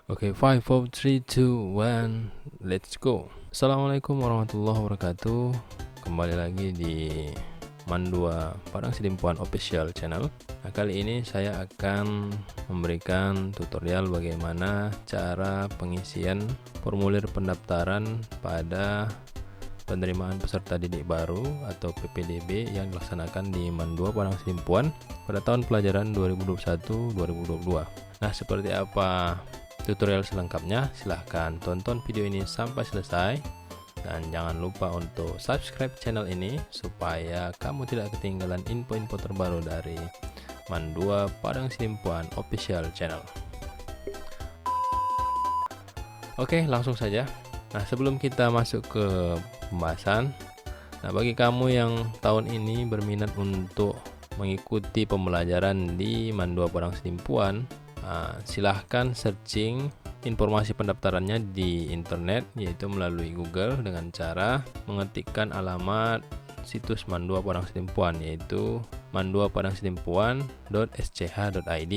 Oke, 5, 4, 3, 2, 1, let's go. Assalamualaikum warahmatullahi wabarakatuh. Kembali lagi di Mandua Padang Sidimpuan Official Channel. Nah, kali ini saya akan memberikan tutorial bagaimana cara pengisian formulir pendaftaran pada penerimaan peserta didik baru atau PPDB yang dilaksanakan di Mandua Padang Sidimpuan pada tahun pelajaran 2021-2022. Nah, seperti apa tutorial selengkapnya? Silahkan tonton video ini sampai selesai dan jangan lupa untuk subscribe channel ini supaya kamu tidak ketinggalan info-info terbaru dari Mandua Padang Sidimpuan Official Channel. Oke, langsung saja. Nah, sebelum kita masuk ke pembahasan, nah bagi kamu yang tahun ini berminat untuk mengikuti pembelajaran di Mandua Padang Sidimpuan, silahkan searching informasi pendaftarannya di internet, yaitu melalui Google dengan cara mengetikkan alamat situs Mandua Padang Sidimpuan, yaitu manduapadangsidimpuan.sch.id.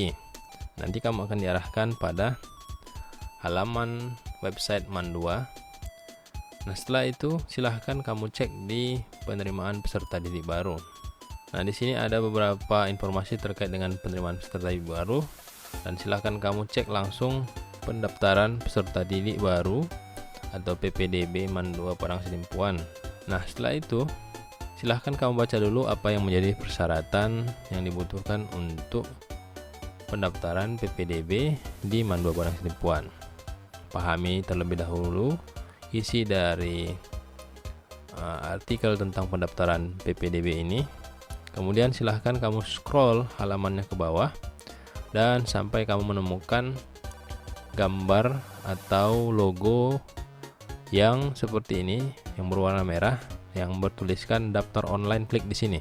Nanti kamu akan diarahkan pada halaman website Mandua. Nah, setelah itu silahkan kamu cek di penerimaan peserta didik baru. Nah, di sini ada beberapa informasi terkait dengan penerimaan peserta didik baru, dan silahkan kamu cek langsung pendaftaran peserta didik baru atau PPDB Mandua Padang Sidimpuan. Nah, setelah itu silahkan kamu baca dulu apa yang menjadi persyaratan yang dibutuhkan untuk pendaftaran PPDB di Mandua Padang Sidimpuan. Pahami terlebih dahulu isi dari artikel tentang pendaftaran PPDB ini. Kemudian silahkan kamu scroll halamannya ke bawah dan sampai kamu menemukan gambar atau logo yang seperti ini, yang berwarna merah, yang bertuliskan daftar online. Klik di sini.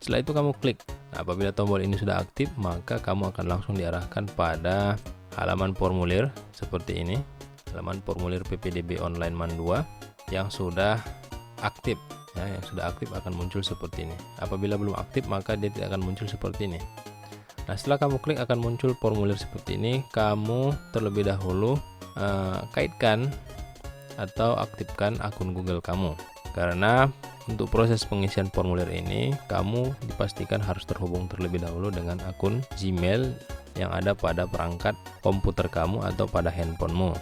Setelah itu kamu klik. Nah, apabila tombol ini sudah aktif, maka kamu akan langsung diarahkan pada halaman formulir seperti ini. Halaman formulir PPDB online Mandua yang sudah aktif, ya, yang sudah aktif akan muncul seperti ini. Apabila belum aktif, maka dia tidak akan muncul seperti ini. Nah, setelah kamu klik akan muncul formulir seperti ini. Kamu terlebih dahulu kaitkan atau aktifkan akun Google kamu, karena untuk proses pengisian formulir ini kamu dipastikan harus terhubung terlebih dahulu dengan akun Gmail yang ada pada perangkat komputer kamu atau pada handphonemu.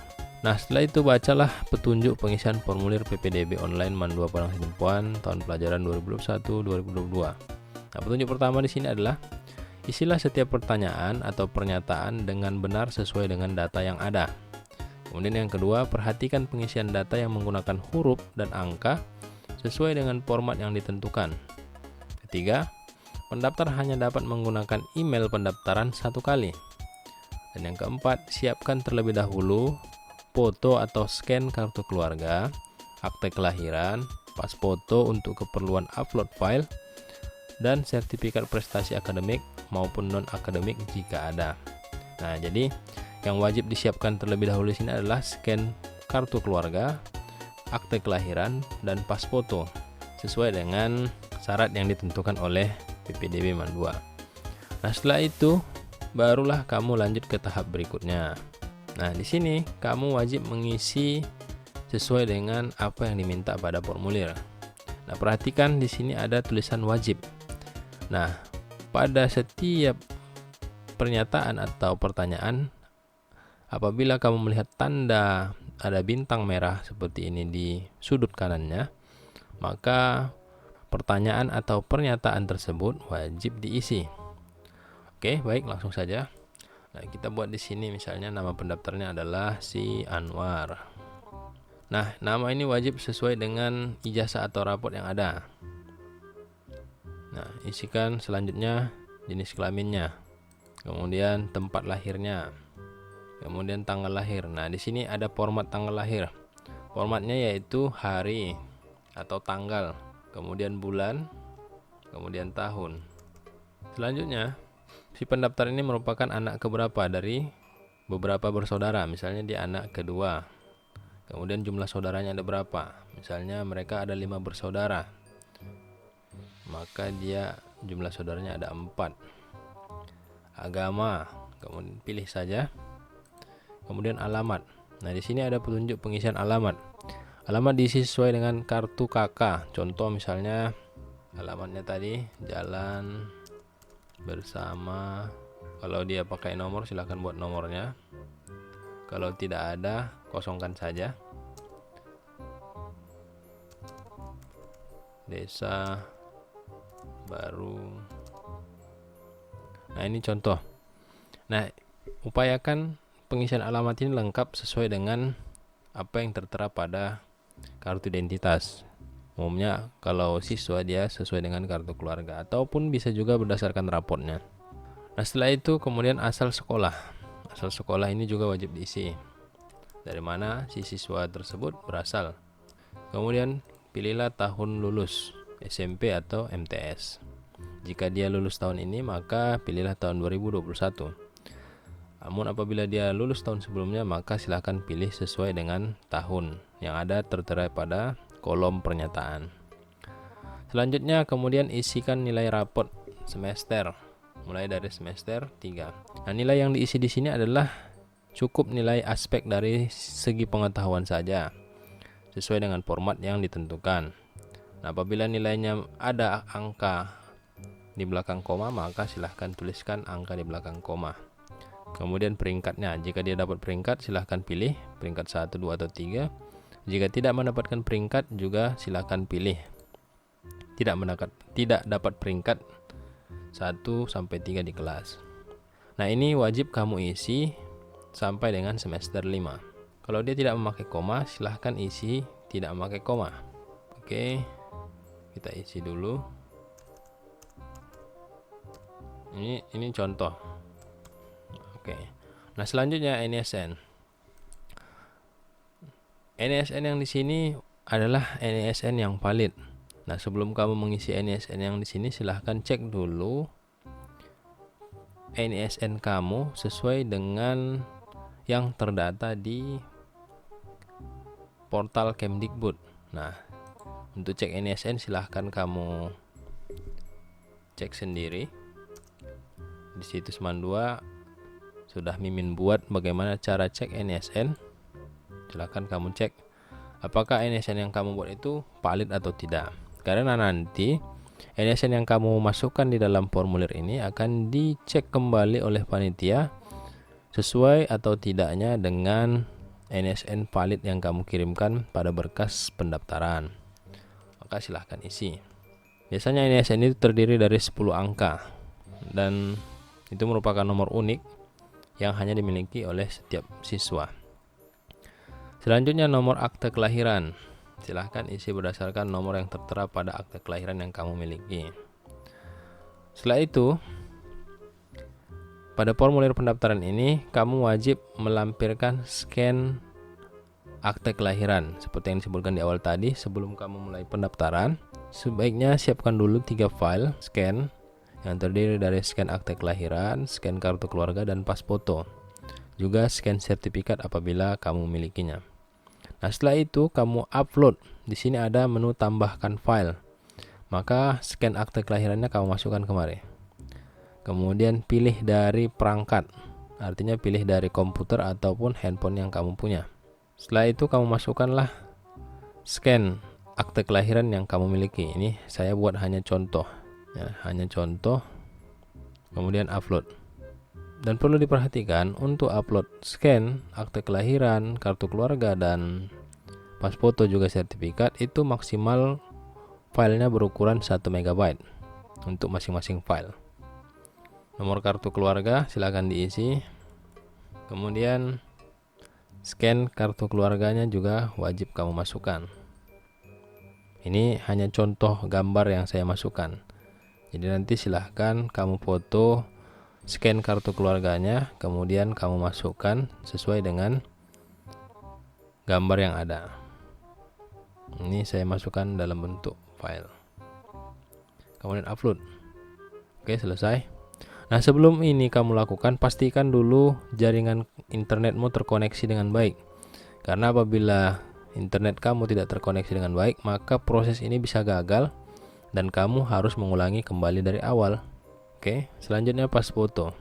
Nah, setelah itu bacalah petunjuk pengisian formulir PPDB online Mandua Padang Sidimpuan tahun pelajaran 2021-2022. Nah, petunjuk pertama di sini adalah isilah setiap pertanyaan atau pernyataan dengan benar sesuai dengan data yang ada. Kemudian yang kedua, perhatikan pengisian data yang menggunakan huruf dan angka sesuai dengan format yang ditentukan. Ketiga, pendaftar hanya dapat menggunakan email pendaftaran satu kali. Dan yang keempat, siapkan terlebih dahulu foto atau scan kartu keluarga, akte kelahiran, pas foto untuk keperluan upload file, dan sertifikat prestasi akademik maupun non-akademik jika ada. Nah, jadi yang wajib disiapkan terlebih dahulu di sini adalah scan kartu keluarga, akte kelahiran, dan pas foto sesuai dengan syarat yang ditentukan oleh PPDB Mandua. Nah, setelah itu barulah kamu lanjut ke tahap berikutnya. Nah, di sini kamu wajib mengisi sesuai dengan apa yang diminta pada formulir. Nah, perhatikan di sini ada tulisan wajib. Nah, pada setiap pernyataan atau pertanyaan, apabila kamu melihat tanda ada bintang merah seperti ini di sudut kanannya, maka pertanyaan atau pernyataan tersebut wajib diisi. Oke, baik, langsung saja. Nah, kita buat di sini misalnya nama pendaftarnya adalah si Anwar. Nah, nama ini wajib sesuai dengan ijazah atau raport yang ada. Nah, isikan selanjutnya jenis kelaminnya, kemudian tempat lahirnya, kemudian tanggal lahir. Nah, di sini ada format tanggal lahir. Formatnya yaitu hari atau tanggal, kemudian bulan, kemudian tahun. Selanjutnya, si pendaftar ini merupakan anak keberapa dari beberapa bersaudara. Misalnya dia anak kedua. Kemudian jumlah saudaranya ada berapa? Misalnya mereka ada 5 bersaudara, maka dia jumlah saudaranya ada 4. Agama, kemudian pilih saja. kemudian alamat. Nah, di sini ada petunjuk pengisian alamat. Alamat diisi sesuai dengan kartu KK. Contoh misalnya alamatnya tadi Jalan Bersama. Kalau dia pakai nomor silahkan buat nomornya. Kalau tidak ada, kosongkan saja. Desa Baru. Nah, ini contoh. Nah, upayakan pengisian alamat ini lengkap sesuai dengan apa yang tertera pada kartu identitas. Umumnya kalau siswa dia sesuai dengan kartu keluarga, ataupun bisa juga berdasarkan rapotnya. Nah, setelah itu kemudian asal sekolah. Asal sekolah ini juga wajib diisi. Dari mana si siswa tersebut berasal. Kemudian pilihlah tahun lulus, SMP atau MTS. Jika dia lulus tahun ini, maka pilihlah tahun 2021. Namun apabila dia lulus tahun sebelumnya, maka silakan pilih sesuai dengan tahun yang ada tertera pada kolom pernyataan. Selanjutnya kemudian isikan nilai rapot semester mulai dari semester 3. Nah, nilai yang diisi di sini adalah cukup nilai aspek dari segi pengetahuan saja, sesuai dengan format yang ditentukan. Nah, apabila nilainya ada angka di belakang koma, maka silahkan tuliskan angka di belakang koma. Kemudian peringkatnya, jika dia dapat peringkat silahkan pilih peringkat 1, 2, atau 3. Jika tidak mendapatkan peringkat juga silahkan pilih tidak dapat peringkat 1 sampai 3 di kelas. Nah, ini wajib kamu isi sampai dengan semester 5. Kalau dia tidak memakai koma, silahkan isi tidak memakai koma. Oke, kita isi dulu. Ini contoh. Oke. Nah, selanjutnya NISN. NISN yang di sini adalah NISN yang valid. Nah, sebelum kamu mengisi NISN yang di sini, silahkan cek dulu NISN kamu sesuai dengan yang terdata di portal Kemdikbud. Nah, untuk cek NISN silahkan kamu cek sendiri. Di situs Mandua sudah Mimin buat bagaimana cara cek NISN. Silahkan kamu cek apakah NISN yang kamu buat itu valid atau tidak. Karena nanti NISN yang kamu masukkan di dalam formulir ini akan dicek kembali oleh panitia sesuai atau tidaknya dengan NISN valid yang kamu kirimkan pada berkas pendaftaran. Maka silahkan isi. Biasanya NISN itu terdiri dari 10 angka dan itu merupakan nomor unik yang hanya dimiliki oleh setiap siswa. Selanjutnya nomor akte kelahiran. Silahkan isi berdasarkan nomor yang tertera pada akte kelahiran yang kamu miliki. Setelah itu, pada formulir pendaftaran ini kamu wajib melampirkan scan akte kelahiran. Seperti yang disebutkan di awal tadi, sebelum kamu mulai pendaftaran, sebaiknya siapkan dulu 3 file scan yang terdiri dari scan akte kelahiran, scan kartu keluarga, dan pas foto. Juga scan sertifikat apabila kamu memilikinya. Nah, setelah itu kamu upload. Di sini ada menu tambahkan file. Maka scan akte kelahirannya kamu masukkan kemari. Kemudian pilih dari perangkat. Artinya pilih dari komputer ataupun handphone yang kamu punya. Setelah itu kamu masukkanlah scan akte kelahiran yang kamu miliki. Ini saya buat hanya contoh. Ya, hanya contoh. Kemudian upload. Dan perlu diperhatikan untuk upload scan akte kelahiran, kartu keluarga, dan pas foto juga sertifikat itu maksimal filenya berukuran 1 MB untuk masing-masing file. Nomor kartu keluarga silakan diisi. Kemudian scan kartu keluarganya juga wajib kamu masukkan. Ini hanya contoh gambar yang saya masukkan. Jadi nanti silahkan kamu foto scan kartu keluarganya, kemudian kamu masukkan sesuai dengan gambar yang ada. Ini saya masukkan dalam bentuk file. Kemudian upload. Oke, selesai. Nah, sebelum ini kamu lakukan, pastikan dulu jaringan internetmu terkoneksi dengan baik. Karena apabila internet kamu tidak terkoneksi dengan baik, maka proses ini bisa gagal dan kamu harus mengulangi kembali dari awal. Oke, selanjutnya pas foto.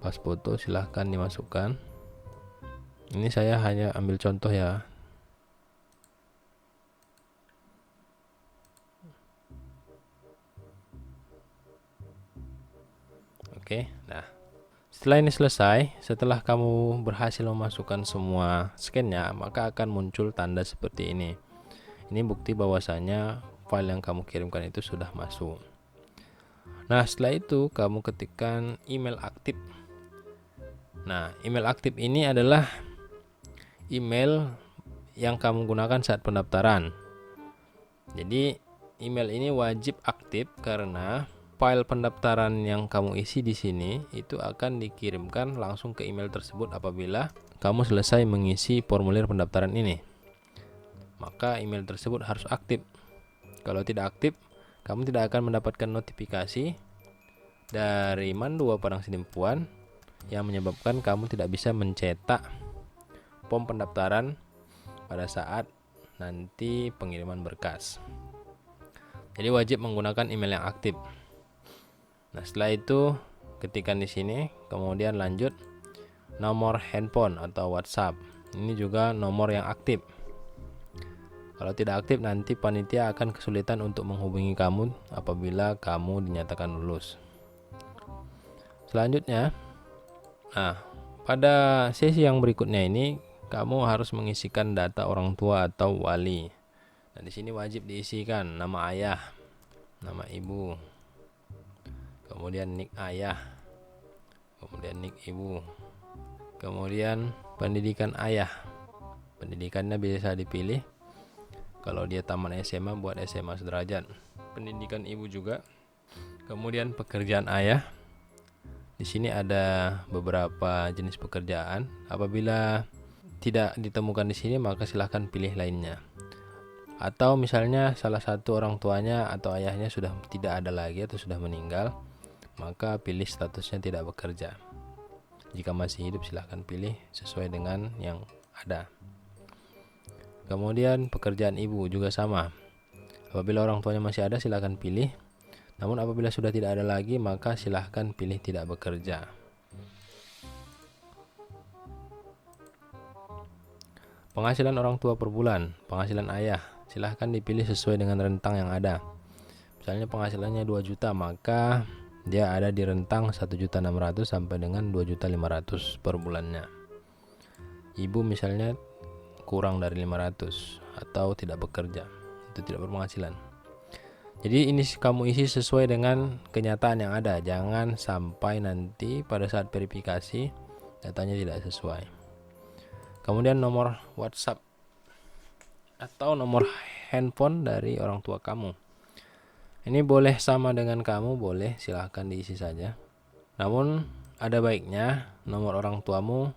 Pas foto silahkan dimasukkan. Ini saya hanya ambil contoh ya. Oke, nah setelah ini selesai, setelah kamu berhasil memasukkan semua scan-nya, maka akan muncul tanda seperti ini. Ini bukti bahwasanya file yang kamu kirimkan itu sudah masuk. Nah, setelah itu kamu ketikkan email aktif. Nah, email aktif ini adalah email yang kamu gunakan saat pendaftaran. Jadi, email ini wajib aktif karena file pendaftaran yang kamu isi di sini itu akan dikirimkan langsung ke email tersebut apabila kamu selesai mengisi formulir pendaftaran ini. Maka email tersebut harus aktif. Kalau tidak aktif, kamu tidak akan mendapatkan notifikasi dari Mandu Padang Sidimpuan yang menyebabkan kamu tidak bisa mencetak form pendaftaran pada saat nanti pengiriman berkas. Jadi wajib menggunakan email yang aktif. Nah, setelah itu ketikkan di sini, kemudian lanjut nomor handphone atau WhatsApp. Ini juga nomor yang aktif. Kalau tidak aktif, nanti panitia akan kesulitan untuk menghubungi kamu apabila kamu dinyatakan lulus. Selanjutnya, nah, pada sesi yang berikutnya ini kamu harus mengisikan data orang tua atau wali. Nah, di sini wajib diisikan nama ayah, nama ibu, kemudian nik ayah, kemudian nik ibu, kemudian pendidikan ayah. Pendidikannya bisa dipilih. Kalau dia tamat SMA, buat SMA sederajat. Pendidikan ibu juga. Kemudian pekerjaan ayah. Di sini ada beberapa jenis pekerjaan. Apabila tidak ditemukan di sini, maka silahkan pilih lainnya. Atau misalnya salah satu orang tuanya atau ayahnya sudah tidak ada lagi atau sudah meninggal, maka pilih statusnya tidak bekerja. Jika masih hidup, silahkan pilih sesuai dengan yang ada. Kemudian pekerjaan ibu juga sama. Apabila orang tuanya masih ada, silahkan pilih. Namun apabila sudah tidak ada lagi, maka silahkan pilih tidak bekerja. Penghasilan orang tua per bulan, penghasilan ayah, silahkan dipilih sesuai dengan rentang yang ada. Misalnya penghasilannya 2 juta, maka dia ada di rentang 1.600.000 sampai dengan 2.500.000 per bulannya. Ibu misalnya kurang dari 500 atau tidak bekerja, itu tidak berpenghasilan. Jadi ini kamu isi sesuai dengan kenyataan yang ada. Jangan sampai nanti pada saat verifikasi datanya tidak sesuai. Kemudian nomor WhatsApp atau nomor handphone dari orang tua kamu. Ini boleh sama dengan kamu, boleh, silahkan diisi saja. Namun ada baiknya nomor orang tuamu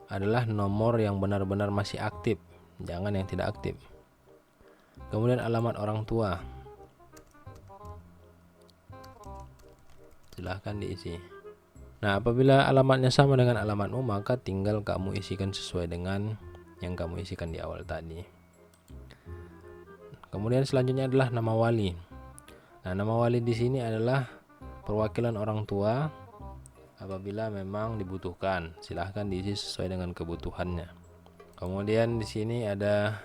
adalah nomor yang benar-benar masih aktif, jangan yang tidak aktif. Kemudian alamat orang tua, silahkan diisi. Nah, apabila alamatnya sama dengan alamatmu, maka tinggal kamu isikan sesuai dengan yang kamu isikan di awal tadi. Kemudian selanjutnya adalah nama wali. Nah, nama wali di sini adalah perwakilan orang tua. Apabila memang dibutuhkan, silahkan diisi sesuai dengan kebutuhannya. Kemudian di sini ada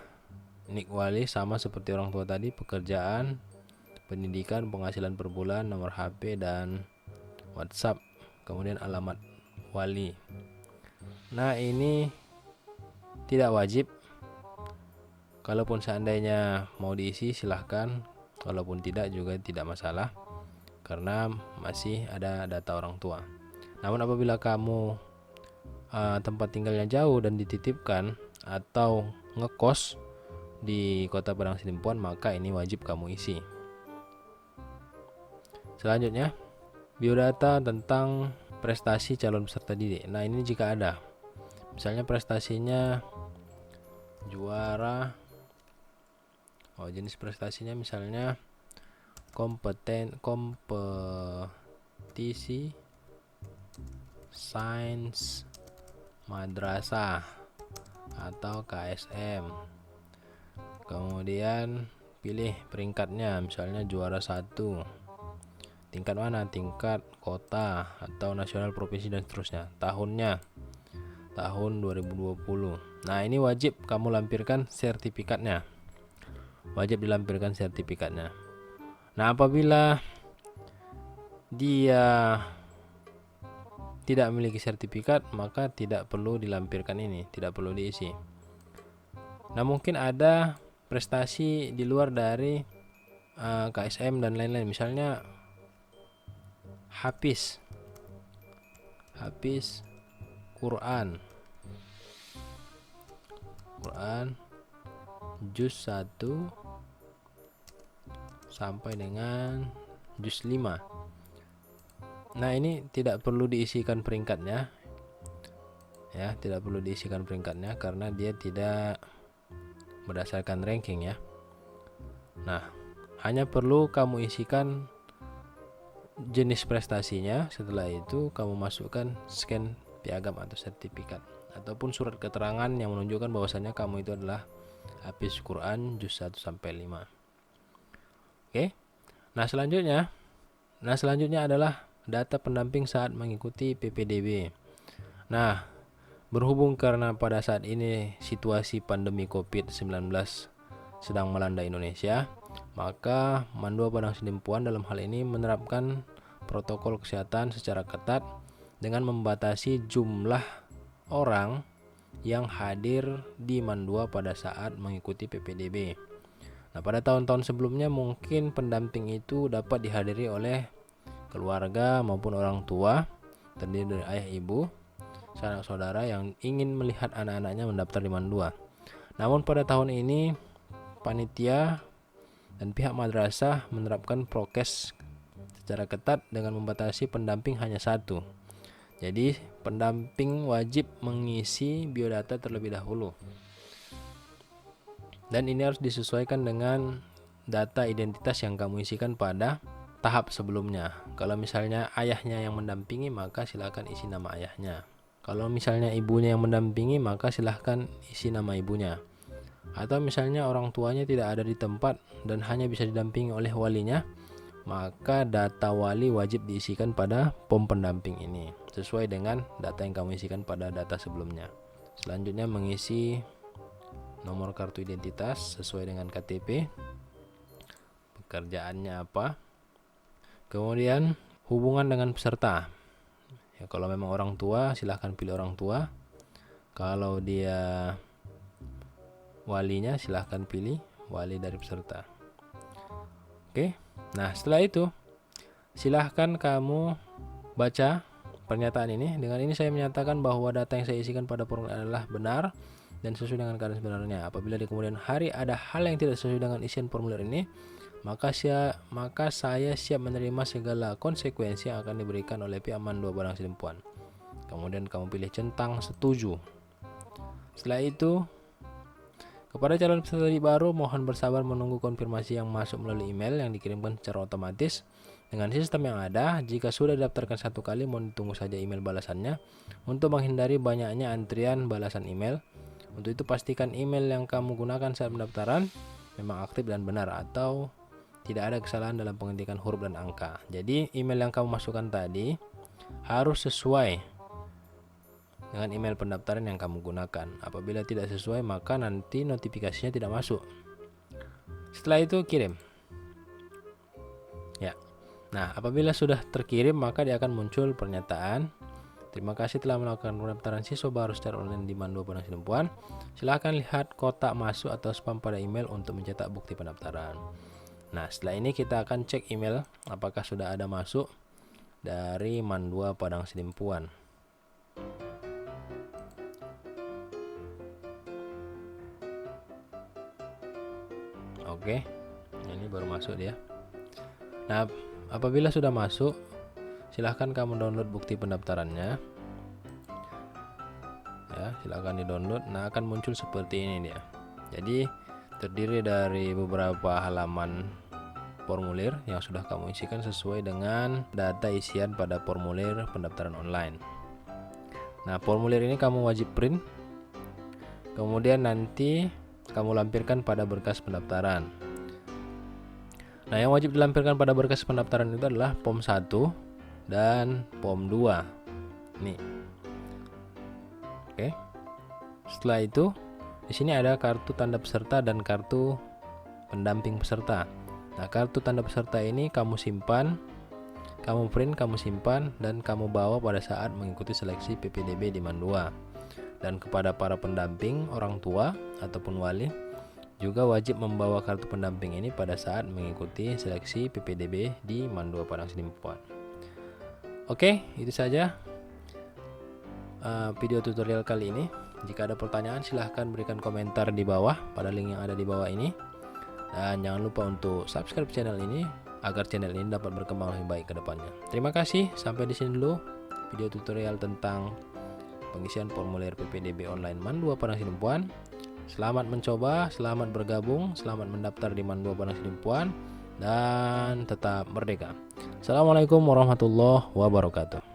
nik wali, sama seperti orang tua tadi, pekerjaan, pendidikan, penghasilan per bulan, nomor HP dan WhatsApp, kemudian alamat wali. Nah, ini tidak wajib. Kalaupun seandainya mau diisi, silahkan. Kalaupun tidak juga tidak masalah, karena masih ada data orang tua. Namun apabila kamu tempat tinggalnya jauh dan dititipkan atau ngekos di Kota Padang Sidimpuan, maka ini wajib kamu isi. Selanjutnya, biodata tentang prestasi calon peserta didik. Nah, ini jika ada, misalnya prestasinya juara, jenis prestasinya misalnya kompetisi sains madrasah atau KSM. Kemudian pilih peringkatnya, misalnya juara 1. Tingkat mana? Tingkat kota atau nasional, provinsi dan seterusnya. Tahunnya tahun 2020. Nah, ini wajib kamu lampirkan sertifikatnya. Wajib dilampirkan sertifikatnya. Nah, apabila dia tidak memiliki sertifikat, maka tidak perlu dilampirkan ini, tidak perlu diisi. Nah, mungkin ada prestasi di luar dari KSM dan lain-lain, misalnya Hafiz Quran juz 1 sampai dengan juz 5. Nah, ini tidak perlu diisikan peringkatnya. Ya, tidak perlu diisikan peringkatnya karena dia tidak berdasarkan ranking ya. Nah, hanya perlu kamu isikan jenis prestasinya. Setelah itu kamu masukkan scan piagam atau sertifikat ataupun surat keterangan yang menunjukkan bahwasannya kamu itu adalah Hafiz Quran juz 1 sampai 5. Oke. Nah, selanjutnya adalah data pendamping saat mengikuti PPDB. Nah, berhubung karena pada saat ini situasi pandemi COVID-19 sedang melanda Indonesia, maka Mandua Padang Sidempuan dalam hal ini menerapkan protokol kesehatan secara ketat dengan membatasi jumlah orang yang hadir di Mandua pada saat mengikuti PPDB. Nah, pada tahun-tahun sebelumnya mungkin pendamping itu dapat dihadiri oleh keluarga maupun orang tua, terdiri dari ayah ibu, sanak saudara yang ingin melihat anak-anaknya mendaftar di Mandua. Namun pada tahun ini panitia dan pihak madrasah menerapkan prokes secara ketat dengan membatasi pendamping hanya satu. Jadi pendamping wajib mengisi biodata terlebih dahulu. Dan ini harus disesuaikan dengan data identitas yang kamu isikan pada tahap sebelumnya. Kalau misalnya ayahnya yang mendampingi, maka silakan isi nama ayahnya. Kalau misalnya ibunya yang mendampingi, maka silahkan isi nama ibunya. Atau misalnya orang tuanya tidak ada di tempat dan hanya bisa didampingi oleh walinya, maka data wali wajib diisikan pada pom pendamping ini sesuai dengan data yang kamu isikan pada data sebelumnya. Selanjutnya mengisi nomor kartu identitas sesuai dengan KTP, pekerjaannya apa, kemudian hubungan dengan peserta. Ya, kalau memang orang tua silahkan pilih orang tua, kalau dia walinya silahkan pilih wali dari peserta. Oke, nah setelah itu silahkan kamu baca pernyataan ini. Dengan ini saya menyatakan bahwa data yang saya isikan pada formulir adalah benar dan sesuai dengan keadaan sebenarnya. Apabila di kemudian hari ada hal yang tidak sesuai dengan isian formulir ini, maka saya siap menerima segala konsekuensi yang akan diberikan oleh pihak Mandua Padang Sidempuan. Kemudian kamu pilih centang setuju. Setelah itu, kepada calon peserta didik baru, mohon bersabar menunggu konfirmasi yang masuk melalui email yang dikirimkan secara otomatis. Dengan sistem yang ada, jika sudah didaftarkan satu kali, mohon tunggu saja email balasannya untuk menghindari banyaknya antrian balasan email. Untuk itu pastikan email yang kamu gunakan saat pendaftaran memang aktif dan benar atau tidak ada kesalahan dalam pengetikan huruf dan angka. Jadi email yang kamu masukkan tadi harus sesuai dengan email pendaftaran yang kamu gunakan. Apabila tidak sesuai, maka nanti notifikasinya tidak masuk. Setelah itu kirim. Ya. Nah, apabila sudah terkirim, maka dia akan muncul pernyataan, terima kasih telah melakukan pendaftaran siswa baru secara online di Mandua Padang Sidempuan. Silahkan lihat kotak masuk atau spam pada email untuk mencetak bukti pendaftaran. Nah, setelah ini kita akan cek email apakah sudah ada masuk dari Mandua Padang Sidempuan. Oke, ini baru masuk dia. Nah, apabila sudah masuk, silahkan kamu download bukti pendaftarannya. Ya, silahkan di-download. Nah, akan muncul seperti ini dia. Jadi terdiri dari beberapa halaman formulir yang sudah kamu isikan sesuai dengan data isian pada formulir pendaftaran online. Nah, formulir ini kamu wajib print. Kemudian nanti kamu lampirkan pada berkas pendaftaran. Nah, yang wajib dilampirkan pada berkas pendaftaran itu adalah POM 1 dan POM 2. Nih. Oke. Setelah itu, di sini ada kartu tanda peserta dan kartu pendamping peserta. Nah, kartu tanda peserta ini kamu simpan, kamu print, kamu simpan, dan kamu bawa pada saat mengikuti seleksi PPDB di MAN 2. Dan kepada para pendamping, orang tua ataupun wali juga wajib membawa kartu pendamping ini pada saat mengikuti seleksi PPDB di MAN 2 Padang Sidempuan. Oke, itu saja video tutorial kali ini. Jika ada pertanyaan silahkan berikan komentar di bawah pada link yang ada di bawah ini. Dan jangan lupa untuk subscribe channel ini agar channel ini dapat berkembang lebih baik ke depannya. Terima kasih, sampai di sini dulu video tutorial tentang pengisian formulir PPDB online MAN 2 Padang Sidempuan. Selamat mencoba, selamat bergabung, selamat mendaftar di MAN 2 Padang Sidempuan, dan tetap merdeka. Assalamualaikum warahmatullahi wabarakatuh.